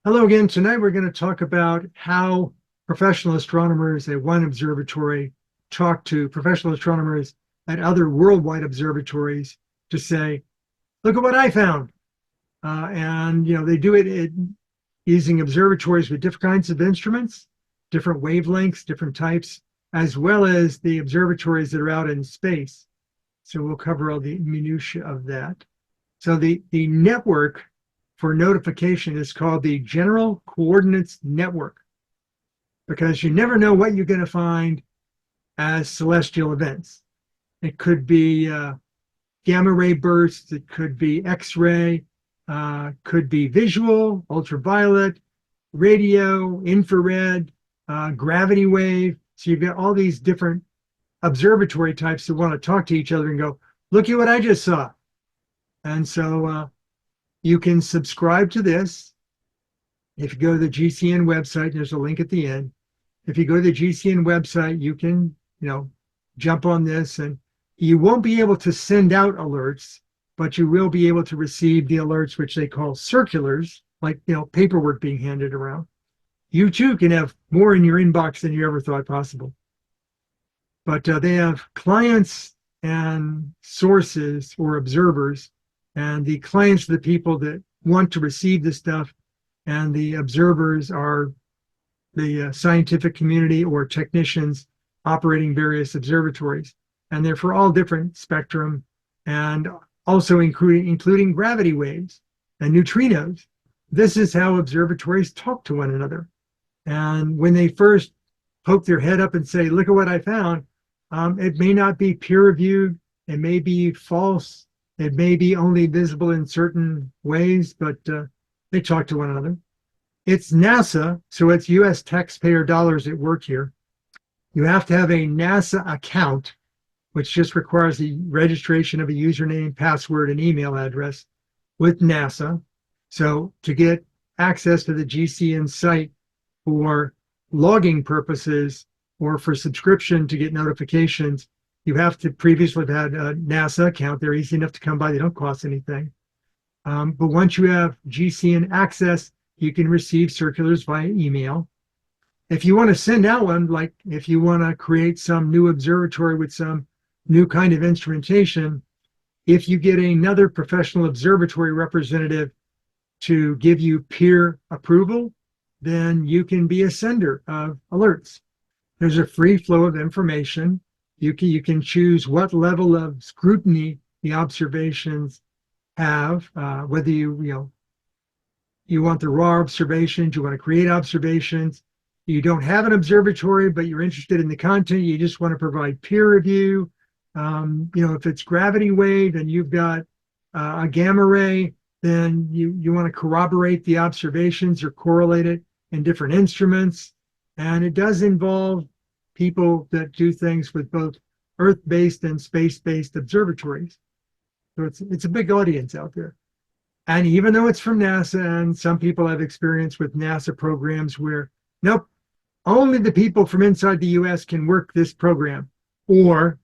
Hello again. Tonight we're going to talk about how professional astronomers at one observatory talk to professional astronomers at other worldwide observatories to say, look at what I found. They do it using observatories with different kinds of instruments, different wavelengths, different types, as well as the observatories that are out in space. So we'll cover all the minutiae of that. So the network for notification is called the General Coordinates Network, because you never know what you're going to find as celestial events. It could be gamma ray bursts, it could be X-ray, could be visual, ultraviolet, radio, infrared, gravity wave. So you've got all these different observatory types that want to talk to each other and go, look at what I just saw. And so you can subscribe to this. If you go to the GCN website, there's a link at the end. If you go to the GCN website, you can, jump on this, and you won't be able to send out alerts, but you will be able to receive the alerts, which they call circulars, like, paperwork being handed around. You too can have more in your inbox than you ever thought possible. But they have clients and sources or observers, and the clients are the people that want to receive this stuff, and the observers are the scientific community or technicians operating various observatories. And they're for all different spectrum, and also including gravity waves and neutrinos. This is how observatories talk to one another. And when they first poke their head up and say, look at what I found, it may not be peer-reviewed, it may be false, it may be only visible in certain ways, but they talk to one another. It's NASA, so it's US taxpayer dollars at work here. You have to have a NASA account, which just requires the registration of a username, password, and email address with NASA. So to get access to the GCN site for logging purposes or for subscription to get notifications, you have to previously have had a NASA account. They're easy enough to come by. They don't cost anything. But once you have GCN access, you can receive circulars via email. If you want to send out one, like if you want to create some new observatory with some new kind of instrumentation, if you get another professional observatory representative to give you peer approval, then you can be a sender of alerts. There's a free flow of information. You can choose what level of scrutiny the observations have, whether you want the raw observations, you want to create observations. You don't have an observatory, but you're interested in the content. You just want to provide peer review. If it's gravity wave and you've got a gamma ray, then you want to corroborate the observations or correlate it in different instruments. And it does involve people that do things with both Earth-based and space-based observatories. So it's a big audience out there. And even though it's from NASA, and some people have experience with NASA programs where, nope, only the people from inside the US can work this program, or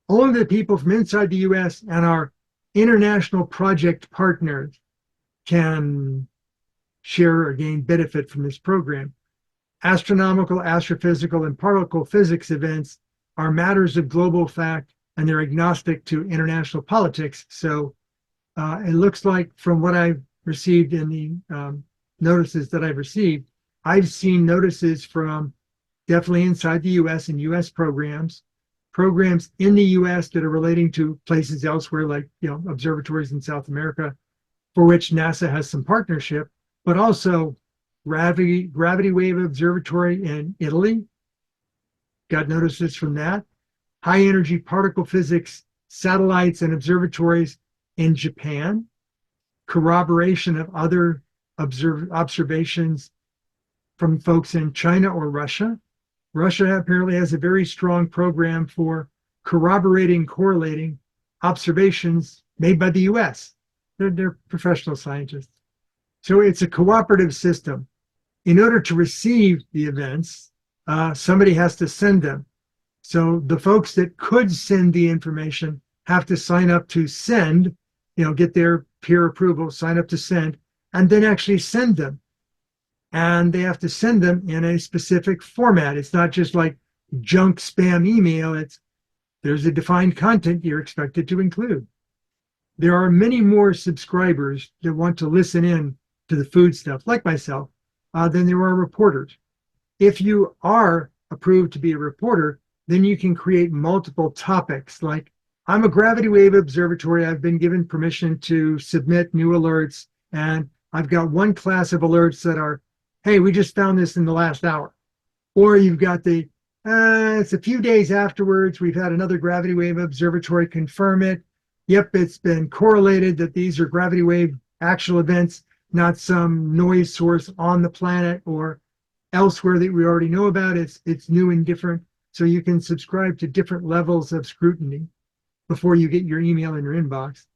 only the people from inside the US and our international project partners can share or gain benefit from this program. Astronomical, astrophysical, and particle physics events are matters of global fact, and they're agnostic to international politics. So it looks like, from what I've received in the notices that I've received, I've seen notices from definitely inside the US and US programs in the US that are relating to places elsewhere, like observatories in South America, for which NASA has some partnership, but also gravity wave observatory in Italy. Got notices from that. High energy particle physics satellites and observatories in Japan. Corroboration of other observations from folks in China or Russia. Russia apparently has a very strong program for corroborating, correlating observations made by the US. They're professional scientists. So it's a cooperative system. In order to receive the events, somebody has to send them. So the folks that could send the information have to sign up to send, get their peer approval, sign up to send, and then actually send them. and they have to send them in a specific format. It's not just like junk spam email. There's a defined content you're expected to include. There are many more subscribers that want to listen in to the food stuff, like myself, than there are reporters. If you are approved to be a reporter, then you can create multiple topics. Like, I'm a gravity wave observatory. I've been given permission to submit new alerts, and I've got one class of alerts that are, hey, we just found this in the last hour. Or you've got it's a few days afterwards, we've had another gravity wave observatory confirm it. Yep, it's been correlated that these are gravity wave actual events, not some noise source on the planet or elsewhere that we already know about. It's new and different. So you can subscribe to different levels of scrutiny before you get your email in your inbox.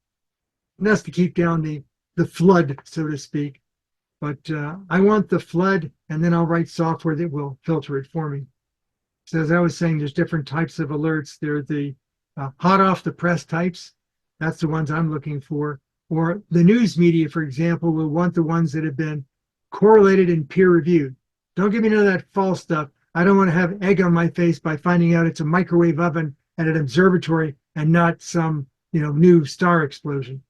And that's to keep down the flood, so to speak. But I want the flood, and then I'll write software that will filter it for me. So as I was saying, there's different types of alerts. There are the hot off the press types. That's the ones I'm looking for. Or the news media, for example, will want the ones that have been correlated and peer reviewed. Don't give me none of that false stuff. I don't want to have egg on my face by finding out it's a microwave oven at an observatory and not some new star explosion.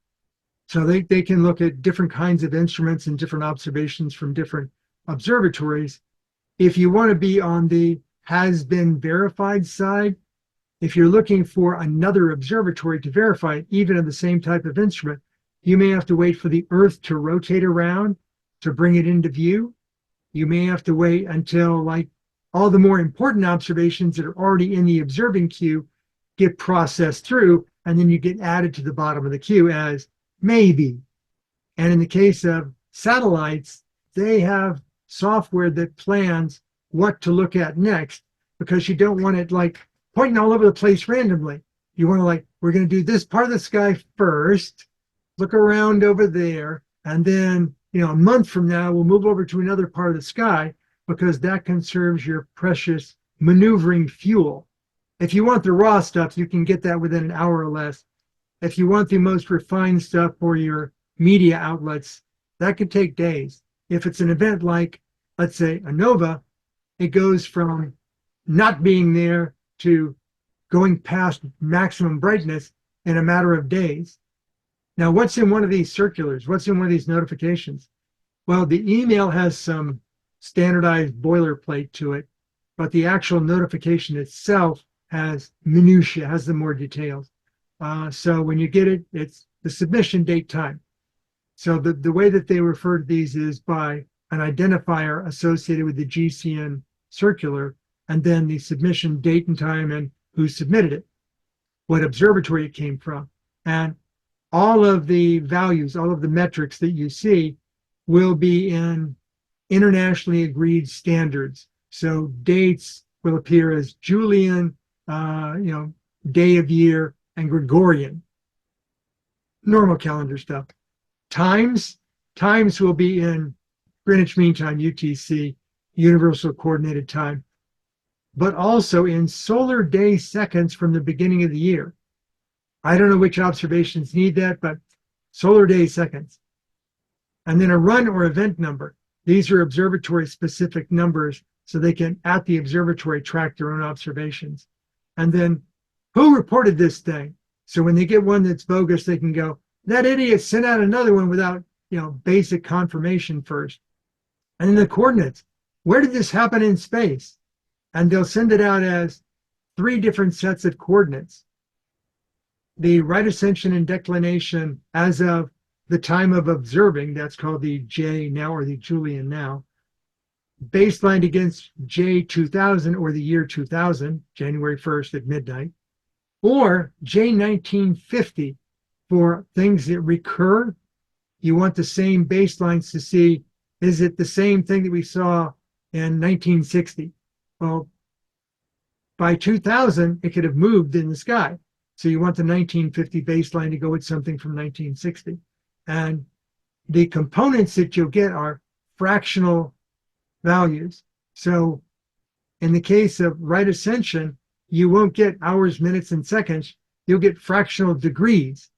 So they can look at different kinds of instruments and different observations from different observatories. If you want to be on the has been verified side, if you're looking for another observatory to verify it, even of the same type of instrument, you may have to wait for the Earth to rotate around to bring it into view. You may have to wait until like all the more important observations that are already in the observing queue get processed through, and then you get added to the bottom of the queue as maybe. And in the case of satellites, they have software that plans what to look at next, because you don't want it like pointing all over the place randomly. You want to we're going to do this part of the sky first, look around over there, and then a month from now we'll move over to another part of the sky, because that conserves your precious maneuvering fuel. If you want the raw stuff, you can get that within an hour or less. If you want the most refined stuff for your media outlets, that could take days. If it's an event like, let's say, a nova, it goes from not being there to going past maximum brightness in a matter of days. Now, what's in one of these circulars? What's in one of these notifications? Well, the email has some standardized boilerplate to it, but the actual notification itself has minutia, has the more details. So when you get it, it's the submission date time. So the way that they refer to these is by an identifier associated with the GCN circular, and then the submission date and time and who submitted it, what observatory it came from. And all of the values, all of the metrics that you see will be in internationally agreed standards. So dates will appear as Julian, day of year, and Gregorian. Normal calendar stuff. Times will be in Greenwich Mean Time, UTC, Universal Coordinated Time, but also in solar day seconds from the beginning of the year. I don't know which observations need that, but solar day seconds. And then a run or event number. These are observatory-specific numbers, so they can, at the observatory, track their own observations. And then who reported this thing? So when they get one that's bogus, they can go, that idiot sent out another one without, basic confirmation first. And then the coordinates. Where did this happen in space? And they'll send it out as 3 different sets of coordinates. The right ascension and declination as of the time of observing, that's called the J now, or the Julian now, baselined against J2000, or the year 2000, January 1st at midnight, or J1950 for things that recur. You want the same baselines to see, is it the same thing that we saw in 1960? Well, by 2000, it could have moved in the sky. So you want the 1950 baseline to go with something from 1960. And the components that you'll get are fractional values. So in the case of right ascension, you won't get hours, minutes, and seconds. You'll get fractional degrees,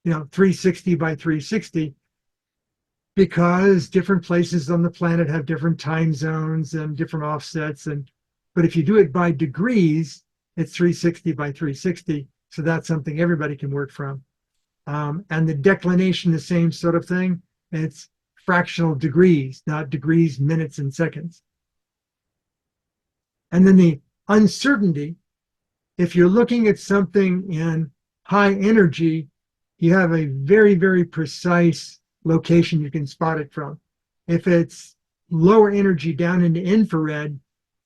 360 by 360. because different places on the planet have different time zones and different offsets. But if you do it by degrees, it's 360 by 360. So that's something everybody can work from. And the declination, the same sort of thing. It's fractional degrees, not degrees, minutes, and seconds. And then the uncertainty, if you're looking at something in high energy, you have a very, very precise location you can spot it from. If it's lower energy down into infrared,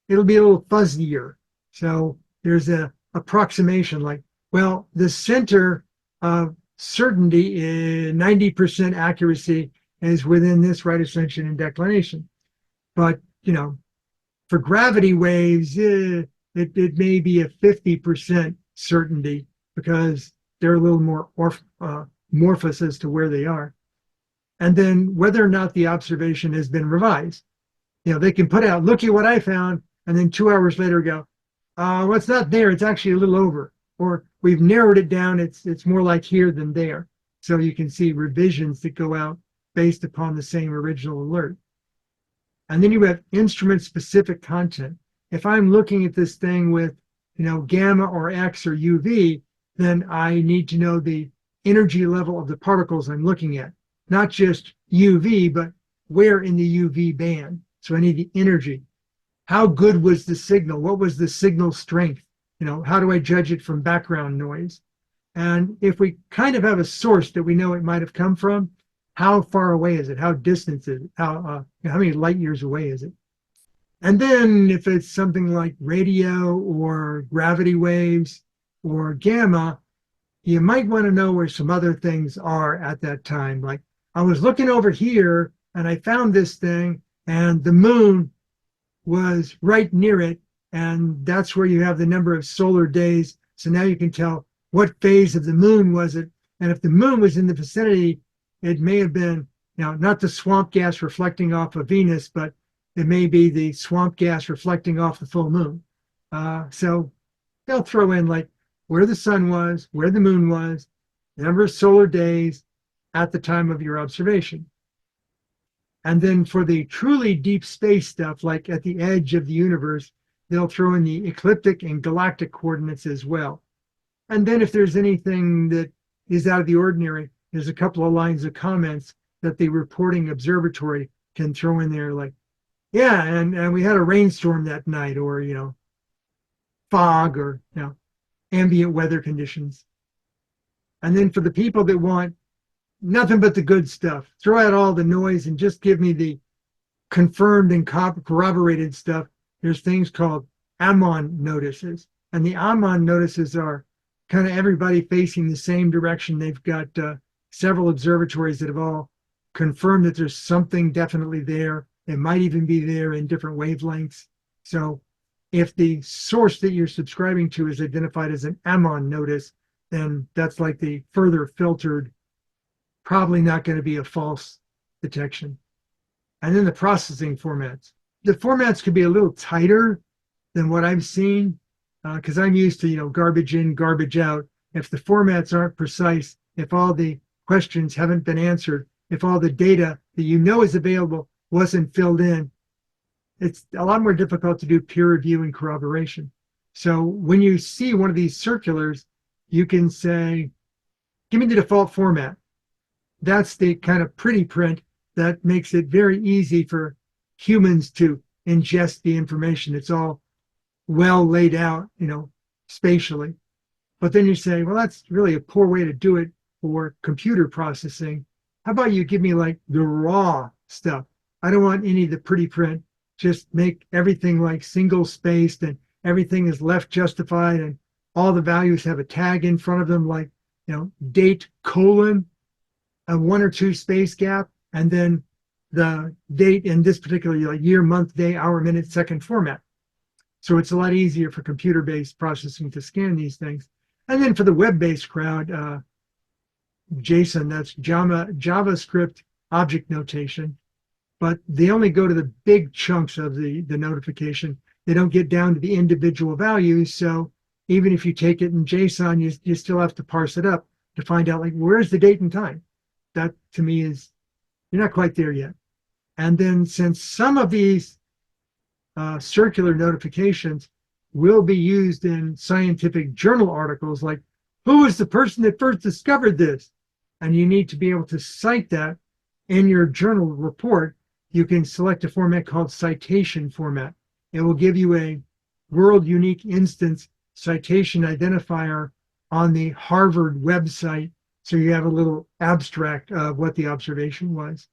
it'll be a little fuzzier. So there's a approximation like, well, the center of certainty is 90% accuracy is within this right ascension and declination. But, for gravity waves, it may be a 50% certainty because they're a little more amorphous as to where they are. And then whether or not the observation has been revised. They can put out, look at what I found, and then 2 hours later go, well, it's not there, it's actually a little over. Or we've narrowed it down, it's more like here than there. So you can see revisions that go out based upon the same original alert. And then you have instrument-specific content. If I'm looking at this thing with, gamma or X or UV, then I need to know the energy level of the particles I'm looking at. Not just UV, but where in the UV band. So I need the energy. How good was the signal? What was the signal strength? How do I judge it from background noise? And if we kind of have a source that we know it might have come from, how far away is it? How distant is it? How many light years away is it? And then if it's something like radio or gravity waves or gamma, you might want to know where some other things are at that time. Like I was looking over here and I found this thing and the moon was right near it. And that's where you have the number of solar days. So now you can tell what phase of the moon was it. And if the moon was in the vicinity, it may have been, not the swamp gas reflecting off of Venus, but it may be the swamp gas reflecting off the full moon. So they'll throw in like where the sun was, where the moon was, the number of solar days at the time of your observation. And then for the truly deep space stuff, like at the edge of the universe, they'll throw in the ecliptic and galactic coordinates as well. And then if there's anything that is out of the ordinary, there's a couple of lines of comments that the reporting observatory can throw in there like, yeah, and we had a rainstorm that night, or, fog, or, ambient weather conditions. And then for the people that want nothing but the good stuff, throw out all the noise and just give me the confirmed and corroborated stuff. There's things called AMON notices. And the AMON notices are kind of everybody facing the same direction. They've got several observatories that have all confirmed that there's something definitely there. It might even be there in different wavelengths. So if the source that you're subscribing to is identified as an AMON notice, then that's like the further filtered, probably not going to be a false detection. And then the processing formats. The formats could be a little tighter than what I've seen because I'm used to, garbage in, garbage out. If the formats aren't precise, if all the questions haven't been answered, if all the data that is available wasn't filled in, it's a lot more difficult to do peer review and corroboration. So when you see one of these circulars, you can say, give me the default format. That's the kind of pretty print that makes it very easy for humans to ingest the information. It's all well laid out, spatially. But then you say, well, that's really a poor way to do it for computer processing. How about you give me like the raw stuff? I don't want any of the pretty print. Just make everything like single spaced and everything is left justified and all the values have a tag in front of them like, date colon, a 1 or 2 space gap, and then the date in this particular like year, month, day, hour, minute, second format. So it's a lot easier for computer-based processing to scan these things. And then for the web-based crowd, JSON, that's JavaScript object notation, but they only go to the big chunks of the notification. They don't get down to the individual values. So even if you take it in JSON, you still have to parse it up to find out like, where's the date and time? That to me is, You're not quite there yet. And then since some of these circular notifications will be used in scientific journal articles, like who was the person that first discovered this? And you need to be able to cite that in your journal report. You can select a format called citation format. It will give you a world unique instance citation identifier on the Harvard website. So you have a little abstract of what the observation was.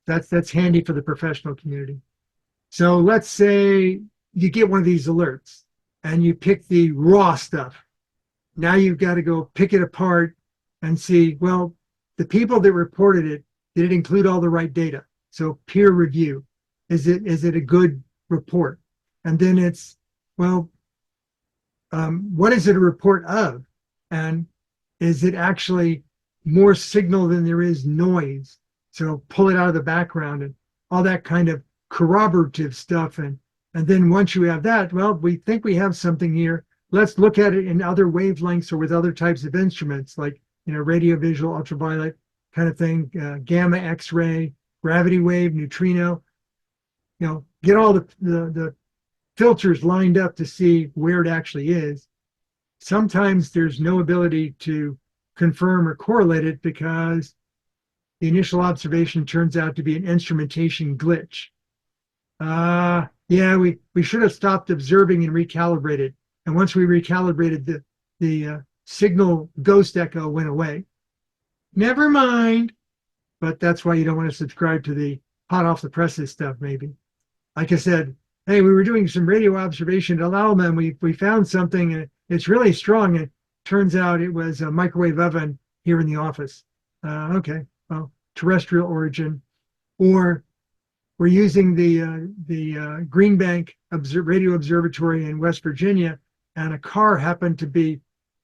That's handy for the professional community. So let's say you get one of these alerts and you pick the raw stuff. Now you've got to go pick it apart and see, well, the people that reported it, did it include all the right data? So peer review, is it a good report? And then it's, well, what is it a report of? And is it actually more signal than there is noise? So pull it out of the background and all that kind of corroborative stuff. And then once you have that, well, we think we have something here. Let's look at it in other wavelengths or with other types of instruments, like, radio, visual, ultraviolet kind of thing, gamma, X-ray, gravity wave, neutrino. Get all the filters lined up to see where it actually is. Sometimes there's no ability to confirm or correlate it because the initial observation turns out to be an instrumentation glitch. Yeah, we should have stopped observing and recalibrated. And once we recalibrated, the signal ghost echo went away. Never mind. But that's why you don't want to subscribe to the hot off the presses stuff, maybe. Like I said, hey, we were doing some radio observation at Alma, and we found something, and it's really strong. It turns out it was a microwave oven here in the office. Okay, well, terrestrial origin. Or we're using the Green Bank Radio Observatory in West Virginia, and a car happened to be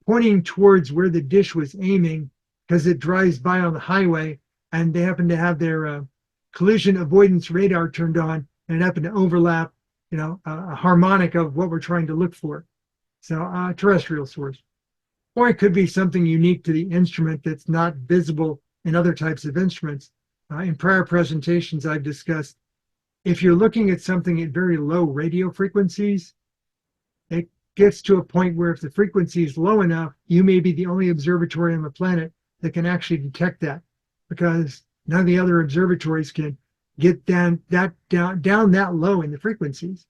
pointing towards where the dish was aiming because it drives by on the highway, and they happen to have their collision avoidance radar turned on, and it happened to overlap, a harmonic of what we're trying to look for. So terrestrial source. Or it could be something unique to the instrument that's not visible in other types of instruments. In prior presentations, I've discussed, if you're looking at something at very low radio frequencies, it gets to a point where if the frequency is low enough, you may be the only observatory on the planet that can actually detect that, because none of the other observatories can get down that low in the frequencies.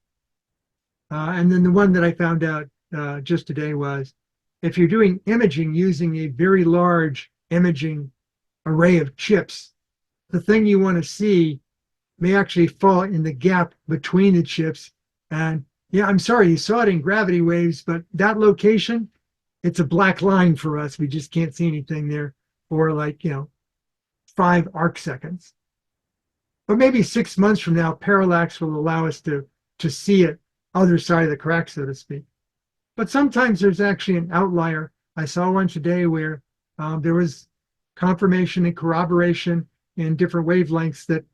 And then the one that I found out just today was, if you're doing imaging using a very large imaging array of chips, the thing you want to see may actually fall in the gap between the chips. And yeah, I'm sorry, you saw it in gravity waves, but that location, it's a black line for us. We just can't see anything there for 5 arc seconds. But maybe 6 months from now, parallax will allow us to see it other side of the crack, so to speak. But sometimes there's actually an outlier. I saw one today where there was confirmation and corroboration in different wavelengths that,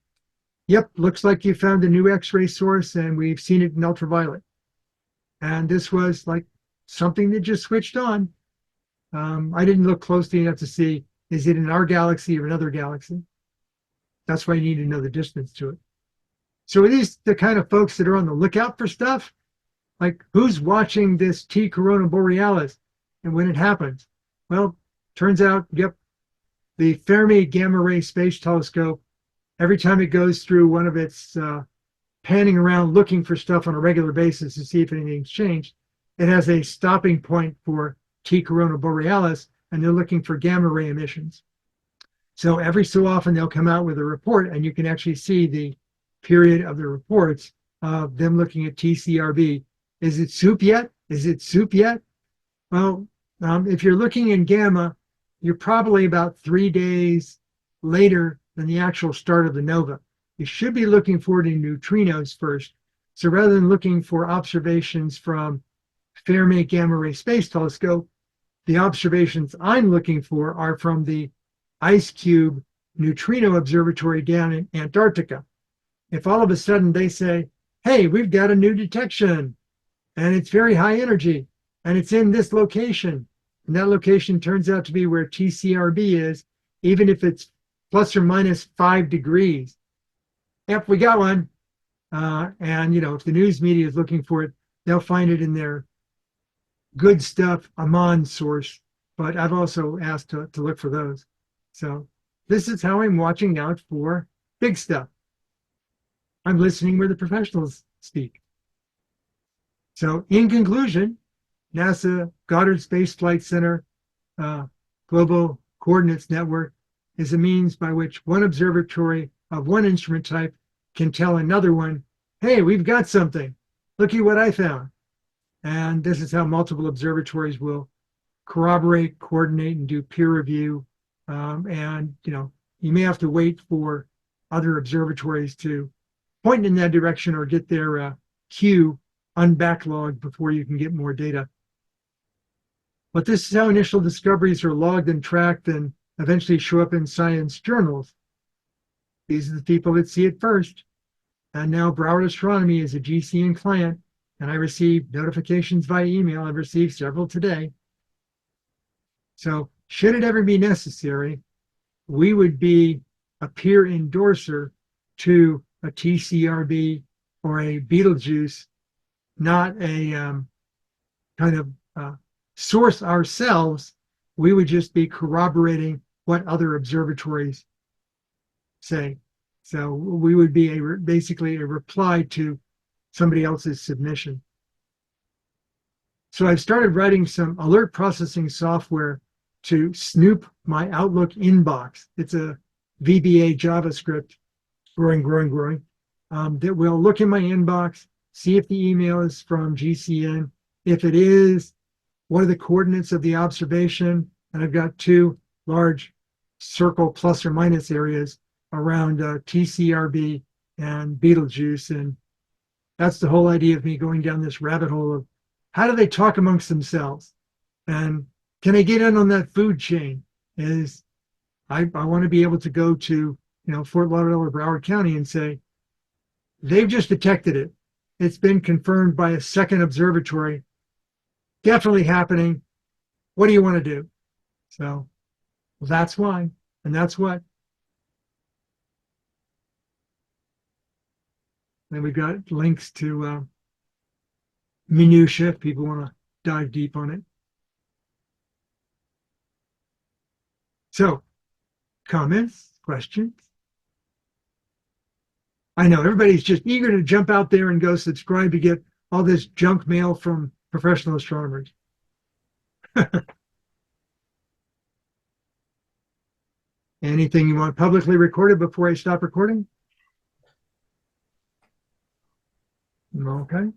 yep, looks like you found a new X-ray source and we've seen it in ultraviolet. And this was like something that just switched on. I didn't look closely enough to see, is it in our galaxy or another galaxy? That's why you need to know the distance to it. So are these the kind of folks that are on the lookout for stuff? Like, who's watching this T Corona Borealis and when it happens? Well, turns out, yep, the Fermi Gamma Ray Space Telescope, every time it goes through one of its panning around looking for stuff on a regular basis to see if anything's changed, it has a stopping point for T Corona Borealis, and they're looking for gamma ray emissions. So every so often they'll come out with a report, and you can actually see the period of the reports of them looking at T CrB. Is it soup yet? Is it soup yet? Well, if you're looking in gamma, you're probably about 3 days later than the actual start of the nova. You should be looking for the neutrinos first. So rather than looking for observations from Fermi Gamma Ray Space Telescope, the observations I'm looking for are from the IceCube Neutrino Observatory down in Antarctica. If all of a sudden they say, hey, we've got a new detection, and it's very high energy, and it's in this location, and that location turns out to be where T CrB is, even if it's plus or minus 5 degrees. Yep, we got one. And, if the news media is looking for it, they'll find it in their good stuff AMON source. But I've also asked to look for those. So this is how I'm watching out for big stuff. I'm listening where the professionals speak. So in conclusion, NASA Goddard Space Flight Center Global Coordinates Network is a means by which one observatory of one instrument type can tell another one, hey, we've got something. Look at what I found. And this is how multiple observatories will corroborate, coordinate, and do peer review. And you may have to wait for other observatories to point in that direction or get their queue unbacklogged before you can get more data. But this is how initial discoveries are logged and tracked and eventually show up in science journals. These are the people that see it first. And now Broward Astronomy is a GCN client, and I receive notifications via email. I've received several today. So should it ever be necessary, we would be a peer endorser to a T CrB or a Betelgeuse, not a kind of source ourselves. We would just be corroborating what other observatories say. So we would be basically a reply to somebody else's submission. So I've started writing some alert processing software to snoop my Outlook inbox. It's a VBA JavaScript, growing, that will look in my inbox, see if the email is from GCN. If it is, what are the coordinates of the observation? And I've got two large circle plus or minus areas around T CrB and Betelgeuse. And that's the whole idea of me going down this rabbit hole of how do they talk amongst themselves? And can I get in on that food chain? Is I want to be able to go to Fort Lauderdale or Broward County and say, they've just detected it. It's been confirmed by a second observatory. Definitely happening. What do you want to do? So that's why, and that's what. Then we've got links to minutia if people want to dive deep on it. So, comments, questions? I know everybody's just eager to jump out there and go subscribe to get all this junk mail from professional astronomers. Anything you want publicly recorded before I stop recording? Okay.